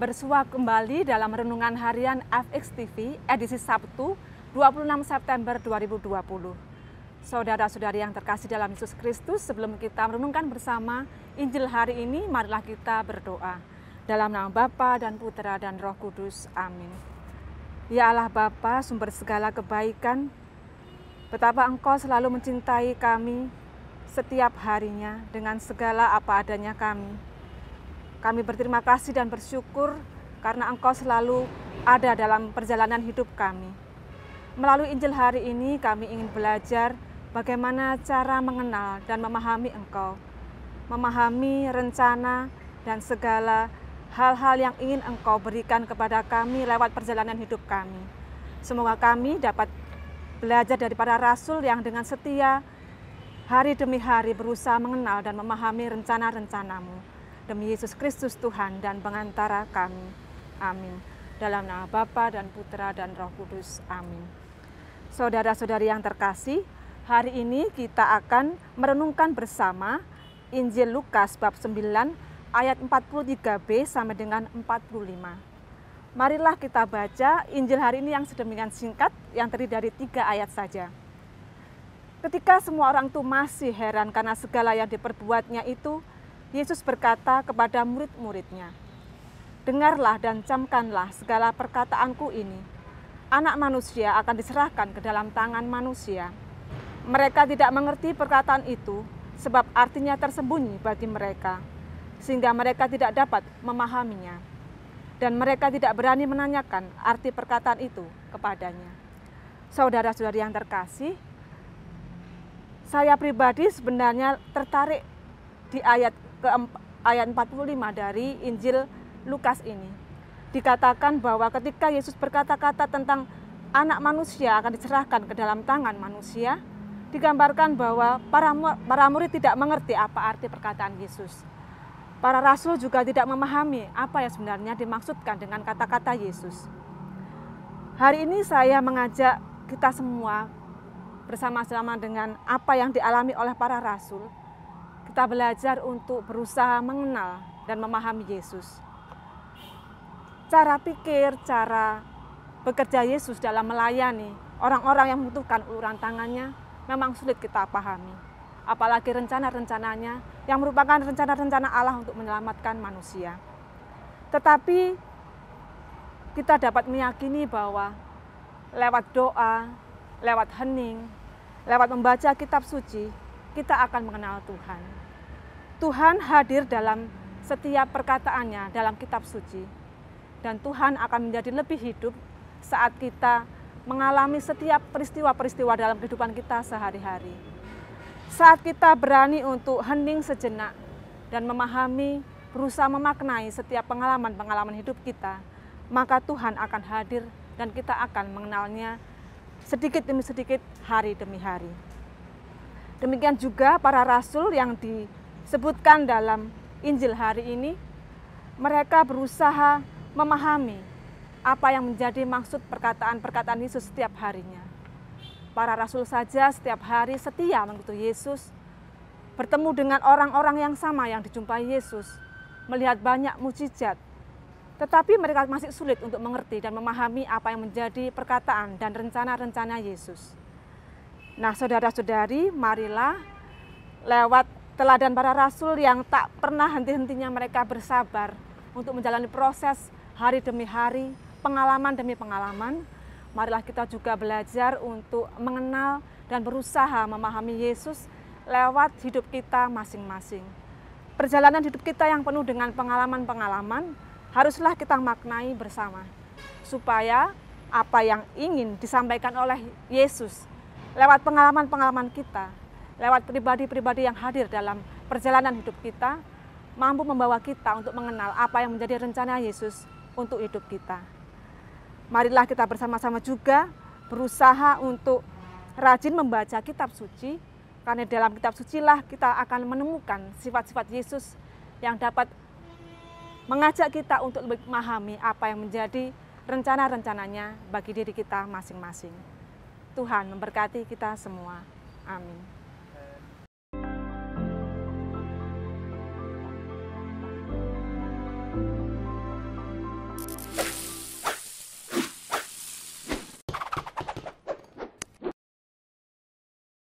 Bersua kembali dalam Renungan Harian FX TV edisi Sabtu 26 September 2020. Saudara-saudari yang terkasih dalam Yesus Kristus, sebelum kita merenungkan bersama Injil hari ini, marilah kita berdoa. Dalam nama Bapa dan Putra dan Roh Kudus. Amin. Ya Allah Bapa, sumber segala kebaikan, betapa Engkau selalu mencintai kami setiap harinya dengan segala apa adanya kami. Kami berterima kasih dan bersyukur karena Engkau selalu ada dalam perjalanan hidup kami. Melalui Injil hari ini kami ingin belajar bagaimana cara mengenal dan memahami Engkau. Memahami rencana dan segala hal-hal yang ingin Engkau berikan kepada kami lewat perjalanan hidup kami. Semoga kami dapat belajar dari para rasul yang dengan setia hari demi hari berusaha mengenal dan memahami rencana-rencana-Mu. Demi Yesus Kristus Tuhan dan pengantara kami. Amin. Dalam nama Bapa dan Putra dan Roh Kudus. Amin. Saudara-saudari yang terkasih, hari ini kita akan merenungkan bersama Injil Lukas bab 9 ayat 43b sampai dengan 45. Marilah kita baca Injil hari ini yang sedemikian singkat, yang terdiri dari 3 ayat saja. Ketika semua orang itu masih heran karena segala yang diperbuatnya itu, Yesus berkata kepada murid-muridnya, "Dengarlah dan camkanlah segala perkataanku ini. Anak manusia akan diserahkan ke dalam tangan manusia. Mereka tidak mengerti perkataan itu, sebab artinya tersembunyi bagi mereka, sehingga mereka tidak dapat memahaminya. Dan mereka tidak berani menanyakan arti perkataan itu kepadanya." Saudara-saudari yang terkasih, saya pribadi sebenarnya tertarik di ayat 45 dari Injil Lukas ini. Dikatakan bahwa ketika Yesus berkata-kata tentang anak manusia akan diserahkan ke dalam tangan manusia, digambarkan bahwa para murid tidak mengerti apa arti perkataan Yesus. Para rasul juga tidak memahami apa yang sebenarnya dimaksudkan dengan kata-kata Yesus. Hari ini saya mengajak kita semua bersama-sama dengan apa yang dialami oleh para rasul. Kita belajar untuk berusaha mengenal dan memahami Yesus. Cara pikir, cara bekerja Yesus dalam melayani orang-orang yang membutuhkan uluran tangannya memang sulit kita pahami. Apalagi rencana-rencananya yang merupakan rencana-rencana Allah untuk menyelamatkan manusia. Tetapi kita dapat meyakini bahwa lewat doa, lewat hening, lewat membaca kitab suci, kita akan mengenal Tuhan. Tuhan hadir dalam setiap perkataannya dalam kitab suci. Dan Tuhan akan menjadi lebih hidup saat kita mengalami setiap peristiwa-peristiwa dalam kehidupan kita sehari-hari. Saat kita berani untuk hening sejenak dan memahami, berusaha memaknai setiap pengalaman-pengalaman hidup kita, maka Tuhan akan hadir dan kita akan mengenalnya sedikit demi sedikit, hari demi hari. Demikian juga para rasul yang disebutkan dalam Injil hari ini, mereka berusaha memahami apa yang menjadi maksud perkataan-perkataan Yesus setiap harinya. Para rasul saja setiap hari setia mengikuti Yesus, bertemu dengan orang-orang yang sama yang dijumpai Yesus, melihat banyak mukjizat. Tetapi mereka masih sulit untuk mengerti dan memahami apa yang menjadi perkataan dan rencana-rencana Yesus. Nah, saudara-saudari, marilah lewat teladan para rasul yang tak pernah henti-hentinya mereka bersabar untuk menjalani proses hari demi hari, pengalaman demi pengalaman, marilah kita juga belajar untuk mengenal dan berusaha memahami Yesus lewat hidup kita masing-masing. Perjalanan hidup kita yang penuh dengan pengalaman-pengalaman haruslah kita maknai bersama, supaya apa yang ingin disampaikan oleh Yesus lewat pengalaman-pengalaman kita, lewat pribadi-pribadi yang hadir dalam perjalanan hidup kita, mampu membawa kita untuk mengenal apa yang menjadi rencana Yesus untuk hidup kita. Marilah kita bersama-sama juga berusaha untuk rajin membaca kitab suci, karena dalam kitab sucilah kita akan menemukan sifat-sifat Yesus yang dapat mengajak kita untuk lebih memahami apa yang menjadi rencana-rencananya bagi diri kita masing-masing. Tuhan memberkati kita semua. Amin.